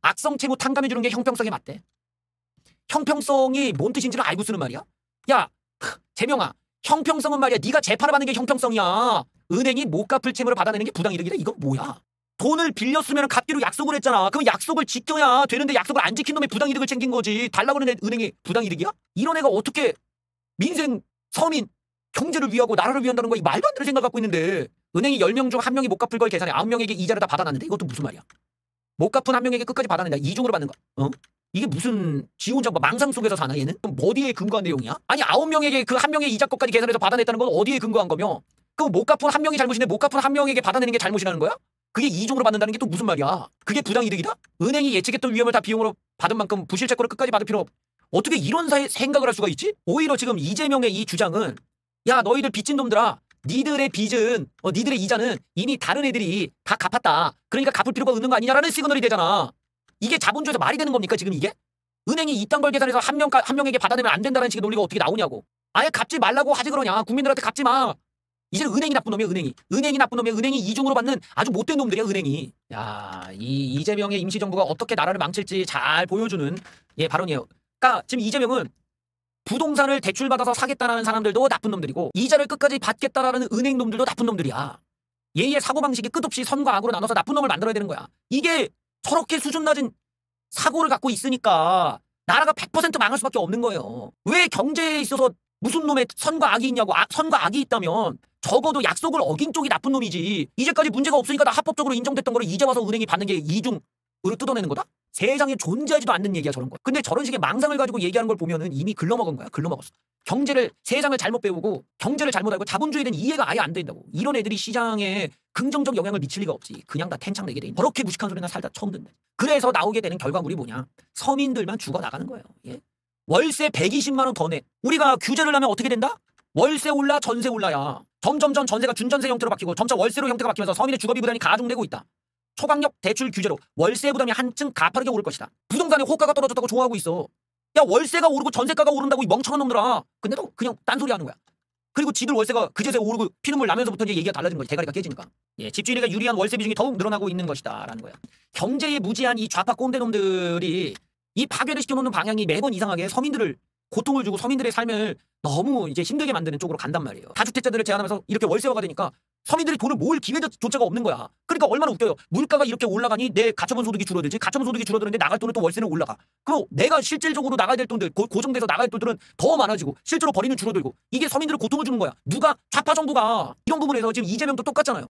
악성 채무 탕감해주는 게 형평성에 맞대. 형평성이 뭔 뜻인지를 알고 쓰는 말이야? 야, 재명아, 형평성은 말이야. 네가 재판을 받는 게 형평성이야. 은행이 못 갚을 채무를 받아내는 게 부당이득이다. 이건 뭐야? 돈을 빌렸으면 갚기로 약속을 했잖아. 그럼 약속을 지켜야 되는데 약속을 안 지킨 놈의 부당이득을 챙긴 거지. 달라고 하는 은행이 부당이득이야? 이런 애가 어떻게 민생, 서민, 경제를 위하고 나라를 위한다는 거야. 말도 안 되는 생각 갖고 있는데 은행이 10명 중 1명이 못 갚을 걸 계산해 9명에게 이자를 다 받아놨는데 이것도 무슨 말이야? 못 갚은 1명에게 끝까지 받아낸다. 이중으로 받는 거야. 이게 무슨 지 혼자 망상 속에서 사나 얘는? 그럼 어디에 근거한 내용이야? 아니 9명에게 그 1명의 이자 것까지 계산해서 받아냈다는 건 어디에 근거한 거며? 그럼 못 갚은 1명이 잘못인데 못 갚은 1명에게 받아내는 게 잘못이라는 거야? 그게 이중으로 받는다는 게 또 무슨 말이야? 그게 부당이득이다? 은행이 예측했던 위험을 다 비용으로 받은 만큼 부실 채권을 끝까지 받을 필요 없. 어떻게 이런 생각을 할 수가 있지? 오히려 지금 이재명의 이 주장은 야 너희들 빚진 놈들아 니들의 빚은 니들의 이자는 이미 다른 애들이 다 갚았다. 그러니까 갚을 필요가 없는 거 아니냐라는 시그널이 되잖아. 이게 자본주의에서 말이 되는 겁니까 지금 이게? 은행이 이딴 걸 계산해서 한 명에게 받아내면 안 된다는 식의 논리가 어떻게 나오냐고. 아예 갚지 말라고 하지 그러냐. 국민들한테 갚지 마. 이제는 은행이 나쁜 놈이야 은행이. 은행이 나쁜 놈이야. 은행이 이중으로 받는 아주 못된 놈들이야 은행이. 야, 이 이재명의 임시정부가 어떻게 나라를 망칠지 잘 보여주는 발언이에요. 그러니까 지금 이재명은 부동산을 대출받아서 사겠다는 사람들도 나쁜 놈들이고 이자를 끝까지 받겠다라는 은행 놈들도 나쁜 놈들이야. 얘의 사고방식이 끝없이 선과 악으로 나눠서 나쁜 놈을 만들어야 되는 거야. 이게 저렇게 수준 낮은 사고를 갖고 있으니까 나라가 100% 망할 수밖에 없는 거예요. 왜 경제에 있어서 무슨 놈의 선과 악이 있냐고. 선과 악이 있다면 적어도 약속을 어긴 쪽이 나쁜 놈이지. 이제까지 문제가 없으니까 다 합법적으로 인정됐던 거를 이제 와서 은행이 받는 게 이중으로 뜯어내는 거다? 세상에 존재하지도 않는 얘기야 저런 거. 근데 저런 식의 망상을 가지고 얘기하는 걸 보면은 이미 글러먹은 거야. 글러먹었어. 세상을 잘못 배우고 경제를 잘못 알고 자본주의에 대한 이해가 아예 안 된다고. 이런 애들이 시장에 긍정적 영향을 미칠 리가 없지. 그냥 다 텐창 내게 돼 있는. 저렇게 무식한 소리나 살다 처음 듣네. 그래서 나오게 되는 결과물이 뭐냐. 서민들만 죽어나가는 거예요. 예? 월세 120만 원 더 내. 우리가 규제를 하면 어떻게 된다? 월세 올라 전세 올라야. 점점점 전세가 준전세 형태로 바뀌고 점차 월세로 형태가 바뀌면서 서민의 주거비 부담이 가중되고 있다. 초강력 대출 규제로 월세 부담이 한층 가파르게 오를 것이다. 부동산의 호가가 떨어졌다고 좋아하고 있어. 야 월세가 오르고 전세가가 오른다고 이 멍청한 놈들아. 근데도 그냥 딴소리 하는 거야. 그리고 지들 월세가 그제서야 오르고 피눈물 나면서부터 이제 얘기가 달라진 거지. 대가리가 깨지니까. 예, 집주인에게 유리한 월세 비중이 더욱 늘어나고 있는 것이다 라는 거야. 경제에 무지한 이 좌파 꼰대 놈들이 이 파괴를 시켜놓는 방향이 매번 이상하게 서민들을 고통을 주고 서민들의 삶을 너무 이제 힘들게 만드는 쪽으로 간단 말이에요. 다주택자들을 제한하면서 이렇게 월세화가 되니까 서민들이 돈을 모을 기회조차가 없는 거야. 그러니까 얼마나 웃겨요. 물가가 이렇게 올라가니 내 가처분 소득이 줄어들지. 가처분 소득이 줄어드는데 나갈 돈은 또 월세는 올라가. 그럼 내가 실질적으로 나가야 될 돈들, 고정돼서 나가야 될 돈들은 더 많아지고 실제로 벌이는 줄어들고. 이게 서민들을 고통을 주는 거야. 누가? 좌파 정부가. 이런 부분에서 지금 이재명도 똑같잖아요.